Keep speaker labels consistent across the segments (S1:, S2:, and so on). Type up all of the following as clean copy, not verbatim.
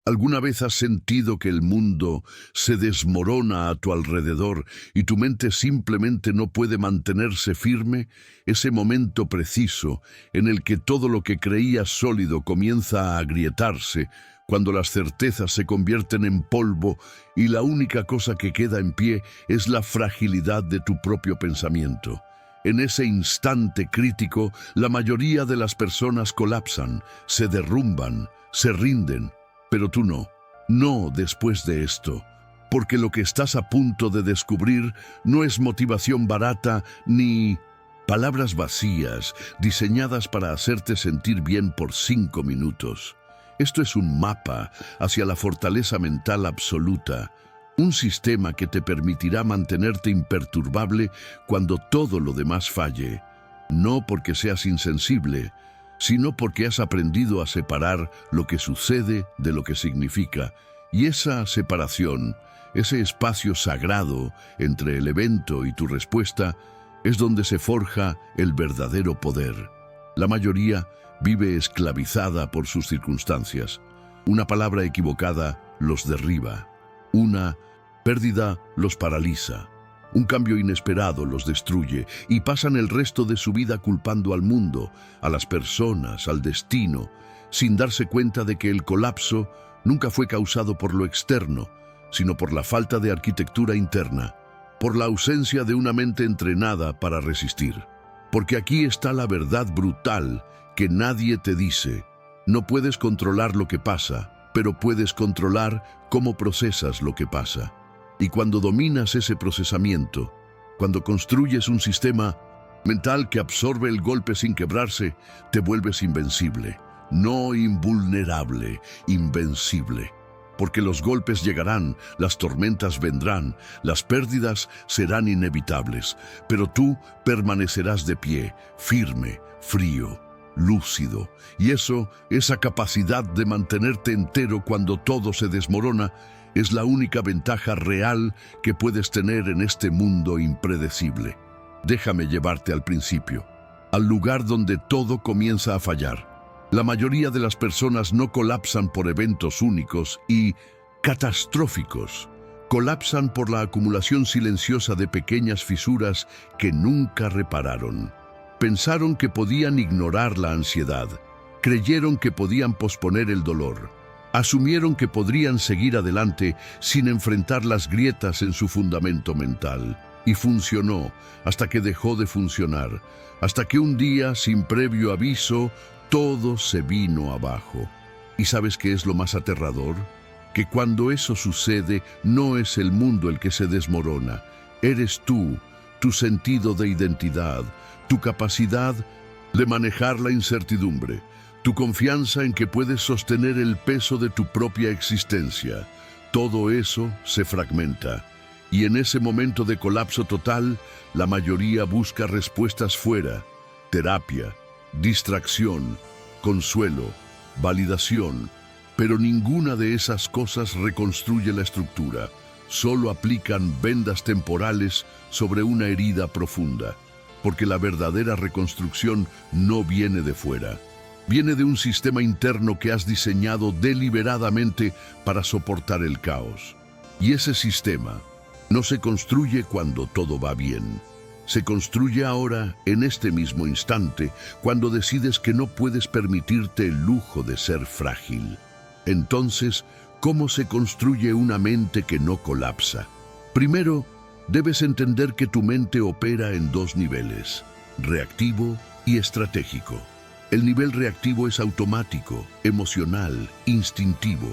S1: ¿Alguna vez has sentido que el mundo se desmorona a tu alrededor y tu mente simplemente no puede mantenerse firme? Ese momento preciso en el que todo lo que creías sólido comienza a agrietarse, cuando las certezas se convierten en polvo y la única cosa que queda en pie es la fragilidad de tu propio pensamiento. En ese instante crítico, la mayoría de las personas colapsan, se derrumban, se rinden. Pero tú no, no después de esto, porque lo que estás a punto de descubrir no es motivación barata ni palabras vacías diseñadas para hacerte sentir bien por 5 minutos. Esto es un mapa hacia la fortaleza mental absoluta, un sistema que te permitirá mantenerte imperturbable cuando todo lo demás falle, no porque seas insensible, sino porque has aprendido a separar lo que sucede de lo que significa. Y esa separación, ese espacio sagrado entre el evento y tu respuesta, es donde se forja el verdadero poder. La mayoría vive esclavizada por sus circunstancias. Una palabra equivocada los derriba. Una pérdida los paraliza. Un cambio inesperado los destruye y pasan el resto de su vida culpando al mundo, a las personas, al destino, sin darse cuenta de que el colapso nunca fue causado por lo externo, sino por la falta de arquitectura interna, por la ausencia de una mente entrenada para resistir. Porque aquí está la verdad brutal que nadie te dice. No puedes controlar lo que pasa, pero puedes controlar cómo procesas lo que pasa. Y cuando dominas ese procesamiento, cuando construyes un sistema mental que absorbe el golpe sin quebrarse, te vuelves invencible. No invulnerable, invencible. Porque los golpes llegarán, las tormentas vendrán, las pérdidas serán inevitables, pero tú permanecerás de pie, firme, frío, lúcido. Y esa capacidad de mantenerte entero cuando todo se desmorona, es la única ventaja real que puedes tener en este mundo impredecible. Déjame llevarte al principio, al lugar donde todo comienza a fallar. La mayoría de las personas no colapsan por eventos únicos y catastróficos. Colapsan por la acumulación silenciosa de pequeñas fisuras que nunca repararon. Pensaron que podían ignorar la ansiedad. Creyeron que podían posponer el dolor. Asumieron que podrían seguir adelante sin enfrentar las grietas en su fundamento mental. Y funcionó hasta que dejó de funcionar, hasta que un día, sin previo aviso, todo se vino abajo. ¿Y sabes qué es lo más aterrador? Que cuando eso sucede, no es el mundo el que se desmorona. Eres tú, tu sentido de identidad, tu capacidad de manejar la incertidumbre. Tu confianza en que puedes sostener el peso de tu propia existencia. Todo eso se fragmenta. Y en ese momento de colapso total, la mayoría busca respuestas fuera. Terapia, distracción, consuelo, validación. Pero ninguna de esas cosas reconstruye la estructura. Solo aplican vendas temporales sobre una herida profunda. Porque la verdadera reconstrucción no viene de fuera. Viene de un sistema interno que has diseñado deliberadamente para soportar el caos. Y ese sistema no se construye cuando todo va bien. Se construye ahora, en este mismo instante, cuando decides que no puedes permitirte el lujo de ser frágil. Entonces, ¿cómo se construye una mente que no colapsa? Primero, debes entender que tu mente opera en 2 niveles, reactivo y estratégico. El nivel reactivo es automático, emocional, instintivo.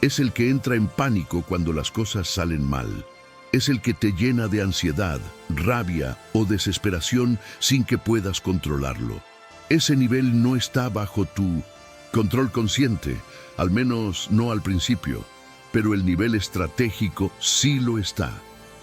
S1: Es el que entra en pánico cuando las cosas salen mal. Es el que te llena de ansiedad, rabia o desesperación sin que puedas controlarlo. Ese nivel no está bajo tu control consciente, al menos no al principio, pero el nivel estratégico sí lo está.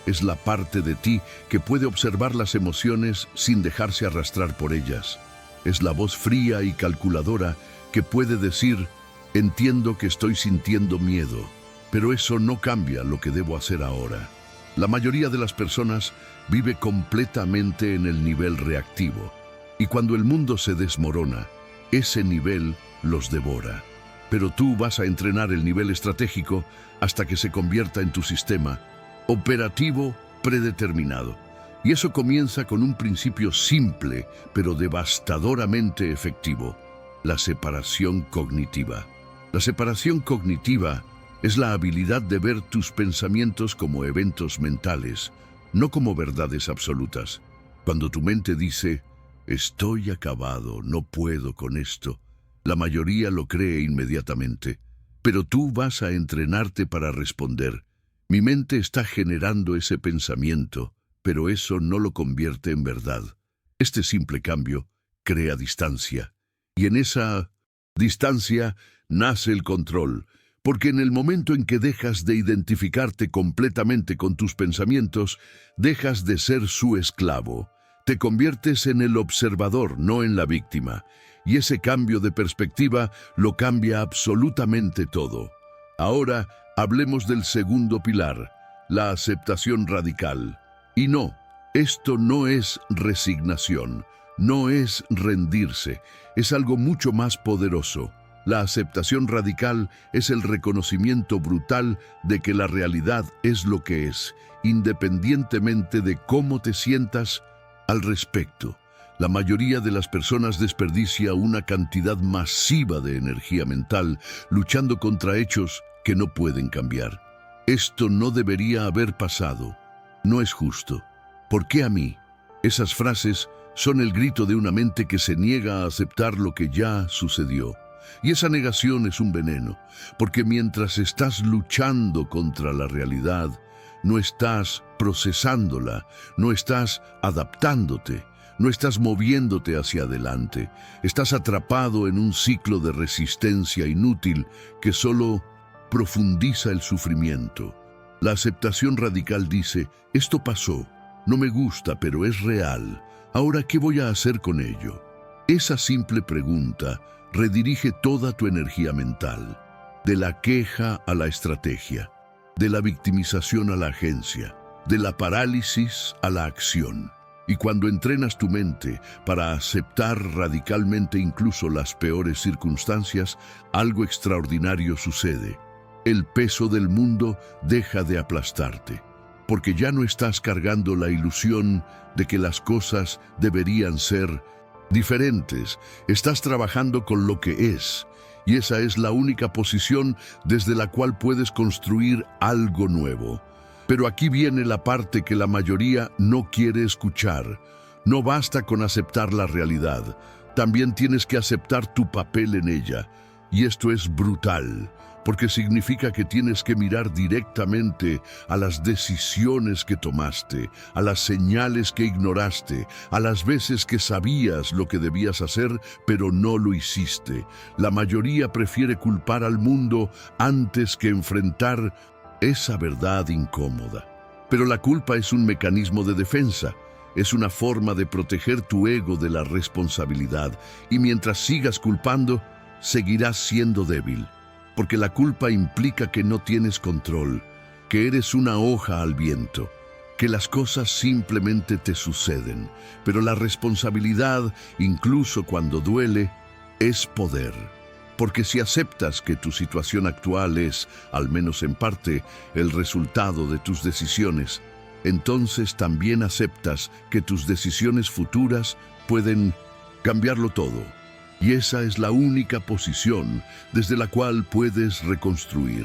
S1: Es la parte de ti que puede observar las emociones sin dejarse arrastrar por ellas. Es la voz fría y calculadora que puede decir, entiendo que estoy sintiendo miedo, pero eso no cambia lo que debo hacer ahora. La mayoría de las personas vive completamente en el nivel reactivo, y cuando el mundo se desmorona, ese nivel los devora. pero tú vas a entrenar el nivel estratégico hasta que se convierta en tu sistema operativo predeterminado. Y eso comienza con un principio simple, pero devastadoramente efectivo: la separación cognitiva. La separación cognitiva es la habilidad de ver tus pensamientos como eventos mentales, no como verdades absolutas. Cuando tu mente dice, estoy acabado, no puedo con esto, la mayoría lo cree inmediatamente. Pero tú vas a entrenarte para responder, mi mente está generando ese pensamiento, pero eso no lo convierte en verdad. Este simple cambio crea distancia. Y en esa distancia nace el control, porque en el momento en que dejas de identificarte completamente con tus pensamientos, dejas de ser su esclavo. Te conviertes en el observador, no en la víctima. Y ese cambio de perspectiva lo cambia absolutamente todo. Ahora hablemos del segundo pilar, la aceptación radical. Y no, esto no es resignación, no es rendirse, es algo mucho más poderoso. La aceptación radical es el reconocimiento brutal de que la realidad es lo que es, independientemente de cómo te sientas al respecto. La mayoría de las personas desperdicia una cantidad masiva de energía mental luchando contra hechos que no pueden cambiar. Esto no debería haber pasado. No es justo. ¿Por qué a mí? Esas frases son el grito de una mente que se niega a aceptar lo que ya sucedió. Y esa negación es un veneno, porque mientras estás luchando contra la realidad, no estás procesándola, no estás adaptándote, no estás moviéndote hacia adelante. Estás atrapado en un ciclo de resistencia inútil que solo profundiza el sufrimiento. La aceptación radical dice, esto pasó, no me gusta, pero es real. Ahora, ¿qué voy a hacer con ello? Esa simple pregunta redirige toda tu energía mental, de la queja a la estrategia, de la victimización a la agencia, de la parálisis a la acción. Y cuando entrenas tu mente para aceptar radicalmente incluso las peores circunstancias, algo extraordinario sucede. El peso del mundo deja de aplastarte, porque ya no estás cargando la ilusión de que las cosas deberían ser diferentes. Estás trabajando con lo que es, y esa es la única posición desde la cual puedes construir algo nuevo. Pero aquí viene la parte que la mayoría no quiere escuchar. No basta con aceptar la realidad, también tienes que aceptar tu papel en ella. Y esto es brutal, porque significa que tienes que mirar directamente a las decisiones que tomaste, a las señales que ignoraste, a las veces que sabías lo que debías hacer, pero no lo hiciste. La mayoría prefiere culpar al mundo antes que enfrentar esa verdad incómoda. Pero la culpa es un mecanismo de defensa, es una forma de proteger tu ego de la responsabilidad, y mientras sigas culpando, seguirás siendo débil. Porque la culpa implica que no tienes control, que eres una hoja al viento, que las cosas simplemente te suceden. Pero la responsabilidad, incluso cuando duele, es poder. Porque si aceptas que tu situación actual es, al menos en parte, el resultado de tus decisiones, entonces también aceptas que tus decisiones futuras pueden cambiarlo todo. Y esa es la única posición desde la cual puedes reconstruir.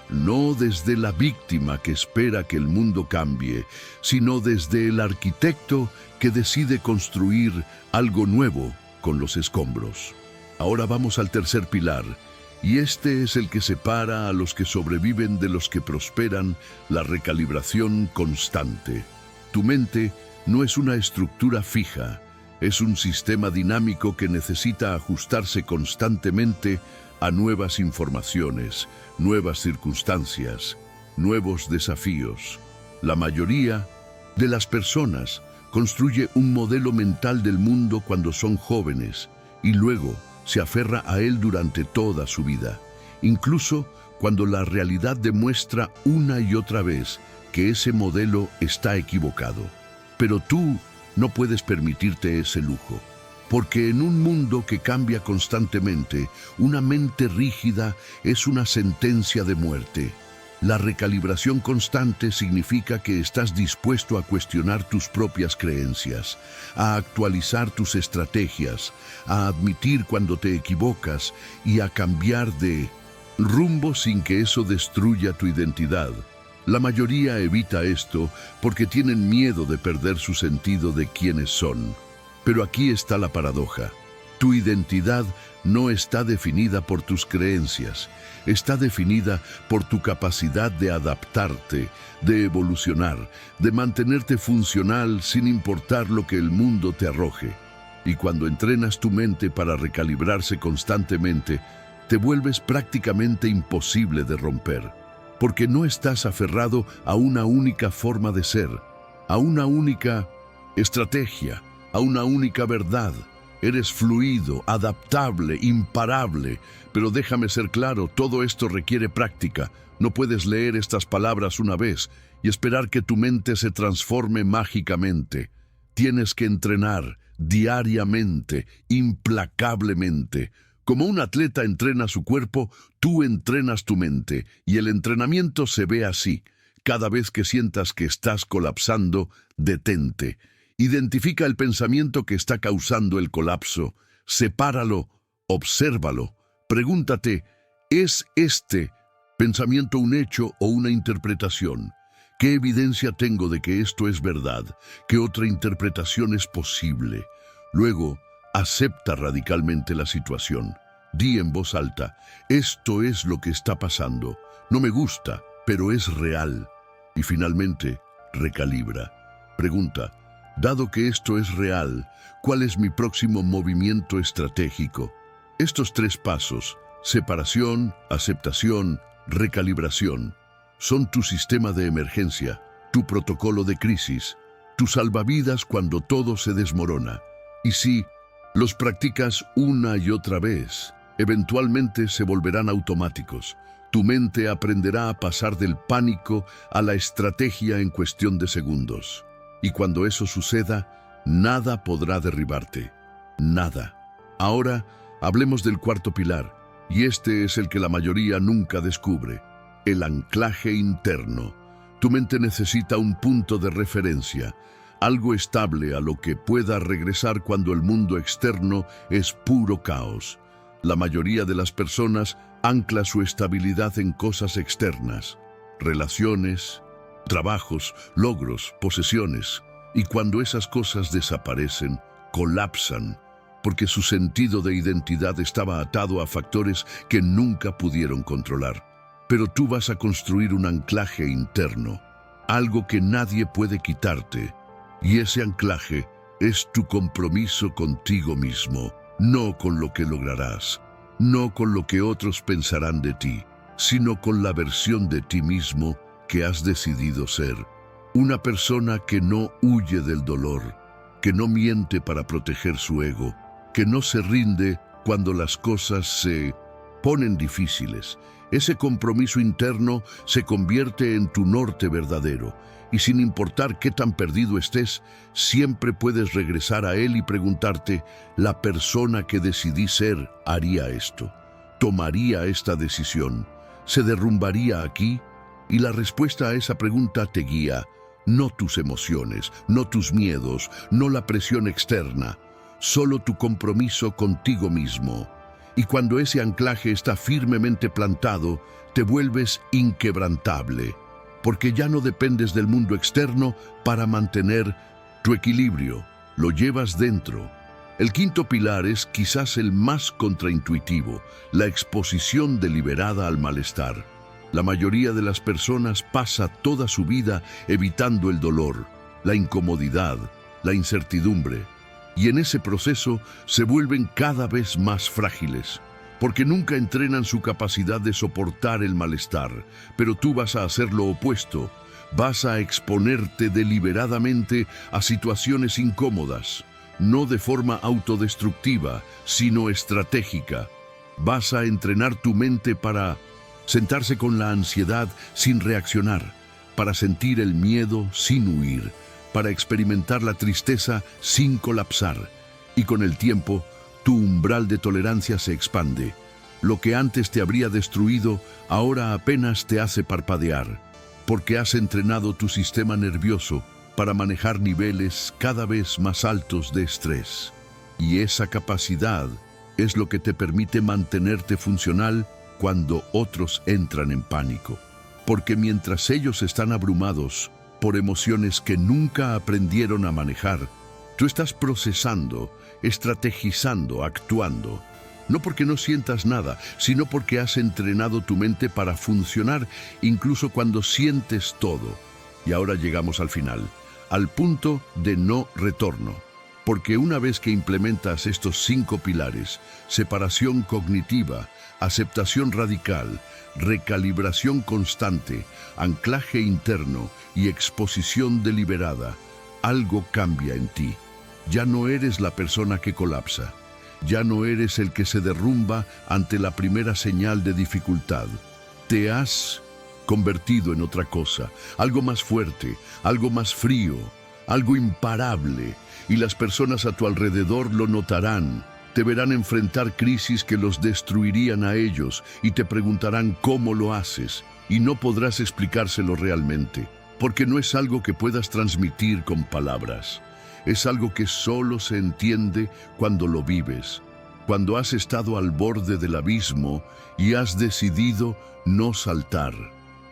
S1: No desde la víctima que espera que el mundo cambie, sino desde el arquitecto que decide construir algo nuevo con los escombros. Ahora vamos al tercer pilar, y este es el que separa a los que sobreviven de los que prosperan: la recalibración constante. Tu mente no es una estructura fija, es un sistema dinámico que necesita ajustarse constantemente a nuevas informaciones, nuevas circunstancias, nuevos desafíos. La mayoría de las personas construye un modelo mental del mundo cuando son jóvenes y luego se aferra a él durante toda su vida, incluso cuando la realidad demuestra una y otra vez que ese modelo está equivocado. Pero tú no puedes permitirte ese lujo. Porque en un mundo que cambia constantemente, una mente rígida es una sentencia de muerte. La recalibración constante significa que estás dispuesto a cuestionar tus propias creencias, a actualizar tus estrategias, a admitir cuando te equivocas y a cambiar de rumbo sin que eso destruya tu identidad. La mayoría evita esto porque tienen miedo de perder su sentido de quiénes son. Pero aquí está la paradoja. Tu identidad no está definida por tus creencias, está definida por tu capacidad de adaptarte, de evolucionar, de mantenerte funcional sin importar lo que el mundo te arroje. Y cuando entrenas tu mente para recalibrarse constantemente, te vuelves prácticamente imposible de romper, porque no estás aferrado a una única forma de ser, a una única estrategia, a una única verdad. Eres fluido, adaptable, imparable. Pero déjame ser claro, todo esto requiere práctica. No puedes leer estas palabras una vez y esperar que tu mente se transforme mágicamente. Tienes que entrenar diariamente, implacablemente. Como un atleta entrena su cuerpo, tú entrenas tu mente, y el entrenamiento se ve así. Cada vez que sientas que estás colapsando, detente. Identifica el pensamiento que está causando el colapso, sepáralo, obsérvalo, pregúntate, ¿es este pensamiento un hecho o una interpretación? ¿Qué evidencia tengo de que esto es verdad? ¿Qué otra interpretación es posible? Luego, acepta radicalmente la situación. Di en voz alta, esto es lo que está pasando. No me gusta, pero es real. Y finalmente, recalibra. Pregunta, dado que esto es real, ¿cuál es mi próximo movimiento estratégico? Estos 3 pasos, separación, aceptación, recalibración, son tu sistema de emergencia, tu protocolo de crisis, tu salvavidas cuando todo se desmorona. Y si los practicas una y otra vez, eventualmente se volverán automáticos. Tu mente aprenderá a pasar del pánico a la estrategia en cuestión de segundos. Y cuando eso suceda, nada podrá derribarte. Nada. Ahora, hablemos del 4.º pilar, y este es el que la mayoría nunca descubre: el anclaje interno. Tu mente necesita un punto de referencia, algo estable a lo que pueda regresar cuando el mundo externo es puro caos. La mayoría de las personas ancla su estabilidad en cosas externas, relaciones, trabajos, logros, posesiones, y cuando esas cosas desaparecen, colapsan, porque su sentido de identidad estaba atado a factores que nunca pudieron controlar. Pero tú vas a construir un anclaje interno, algo que nadie puede quitarte, y ese anclaje es tu compromiso contigo mismo, no con lo que lograrás, no con lo que otros pensarán de ti, sino con la versión de ti mismo que has decidido ser. Una persona que no huye del dolor, que no miente para proteger su ego, que no se rinde cuando las cosas se ponen difíciles. Ese compromiso interno se convierte en tu norte verdadero, y sin importar qué tan perdido estés, siempre puedes regresar a él y preguntarte, ¿la persona que decidí ser haría esto? ¿Tomaría esta decisión? ¿Se derrumbaría aquí? Y la respuesta a esa pregunta te guía, no tus emociones, no tus miedos, no la presión externa, solo tu compromiso contigo mismo. Y cuando ese anclaje está firmemente plantado, te vuelves inquebrantable, porque ya no dependes del mundo externo para mantener tu equilibrio, lo llevas dentro. El 5.º pilar es quizás el más contraintuitivo, la exposición deliberada al malestar. La mayoría de las personas pasa toda su vida evitando el dolor, la incomodidad, la incertidumbre, y en ese proceso se vuelven cada vez más frágiles, porque nunca entrenan su capacidad de soportar el malestar. Pero tú vas a hacer lo opuesto, vas a exponerte deliberadamente a situaciones incómodas, no de forma autodestructiva, sino estratégica. Vas a entrenar tu mente para sentarse con la ansiedad sin reaccionar, para sentir el miedo sin huir, para experimentar la tristeza sin colapsar. Y con el tiempo, tu umbral de tolerancia se expande. Lo que antes te habría destruido, ahora apenas te hace parpadear, porque has entrenado tu sistema nervioso para manejar niveles cada vez más altos de estrés. Y esa capacidad es lo que te permite mantenerte funcional cuando otros entran en pánico. Porque mientras ellos están abrumados por emociones que nunca aprendieron a manejar, tú estás procesando, estrategizando, actuando. No porque no sientas nada, sino porque has entrenado tu mente para funcionar incluso cuando sientes todo. Y ahora llegamos al final, al punto de no retorno. Porque una vez que implementas estos 5 pilares, separación cognitiva, aceptación radical, recalibración constante, anclaje interno y exposición deliberada, algo cambia en ti. Ya no eres la persona que colapsa. Ya no eres el que se derrumba ante la primera señal de dificultad. Te has convertido en otra cosa, algo más fuerte, algo más frío, algo imparable, y las personas a tu alrededor lo notarán. Te verán enfrentar crisis que los destruirían a ellos y te preguntarán cómo lo haces, y no podrás explicárselo realmente, porque no es algo que puedas transmitir con palabras. Es algo que solo se entiende cuando lo vives, cuando has estado al borde del abismo y has decidido no saltar,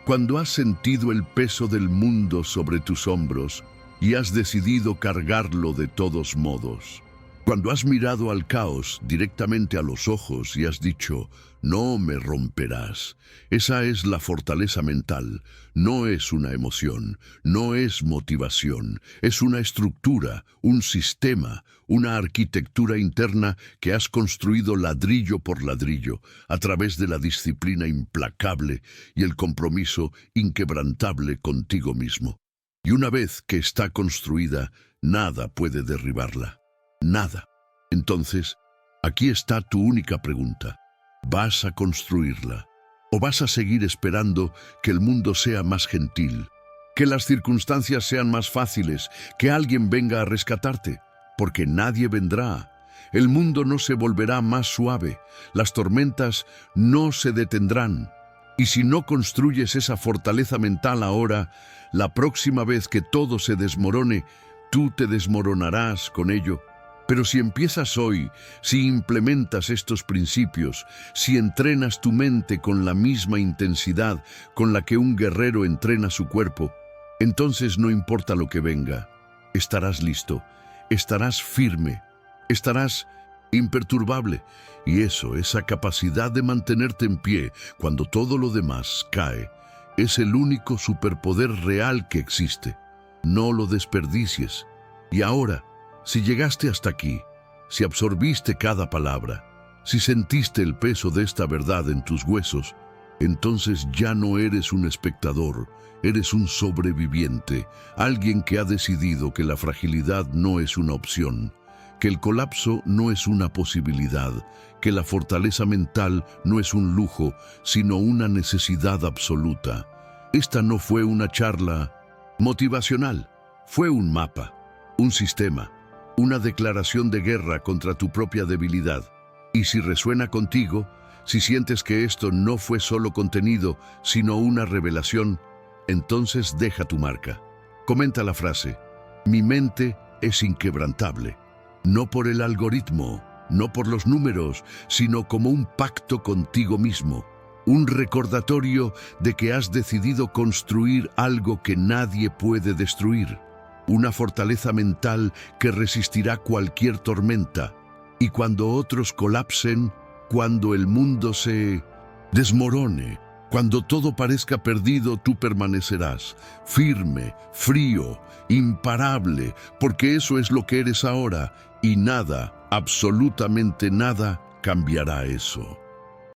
S1: cuando has sentido el peso del mundo sobre tus hombros y has decidido cargarlo de todos modos, cuando has mirado al caos directamente a los ojos y has dicho, no me romperás. Esa es la fortaleza mental. No es una emoción, no es motivación, es una estructura, un sistema, una arquitectura interna que has construido ladrillo por ladrillo a través de la disciplina implacable y el compromiso inquebrantable contigo mismo. Y una vez que está construida, nada puede derribarla. Nada. Entonces, aquí está tu única pregunta. ¿Vas a construirla? ¿O vas a seguir esperando que el mundo sea más gentil? ¿Que las circunstancias sean más fáciles? ¿Que alguien venga a rescatarte? Porque nadie vendrá. El mundo no se volverá más suave. Las tormentas no se detendrán. Y si no construyes esa fortaleza mental ahora, la próxima vez que todo se desmorone, tú te desmoronarás con ello. Pero si empiezas hoy, si implementas estos principios, si entrenas tu mente con la misma intensidad con la que un guerrero entrena su cuerpo, entonces no importa lo que venga, estarás listo, estarás firme, estarás imperturbable. Y eso, esa capacidad de mantenerte en pie cuando todo lo demás cae, es el único superpoder real que existe. No lo desperdicies. Y ahora, si llegaste hasta aquí, si absorbiste cada palabra, si sentiste el peso de esta verdad en tus huesos, entonces ya no eres un espectador, eres un sobreviviente, alguien que ha decidido que la fragilidad no es una opción, que el colapso no es una posibilidad, que la fortaleza mental no es un lujo, sino una necesidad absoluta. Esta no fue una charla motivacional, fue un mapa, un sistema, una declaración de guerra contra tu propia debilidad. Y si resuena contigo, si sientes que esto no fue solo contenido, sino una revelación, entonces deja tu marca. Comenta la frase, mi mente es inquebrantable. No por el algoritmo, no por los números, sino como un pacto contigo mismo. Un recordatorio de que has decidido construir algo que nadie puede destruir. Una fortaleza mental que resistirá cualquier tormenta. Y cuando otros colapsen, cuando el mundo se desmorone, cuando todo parezca perdido, tú permanecerás firme, frío, imparable, porque eso es lo que eres ahora, y nada, absolutamente nada, cambiará eso.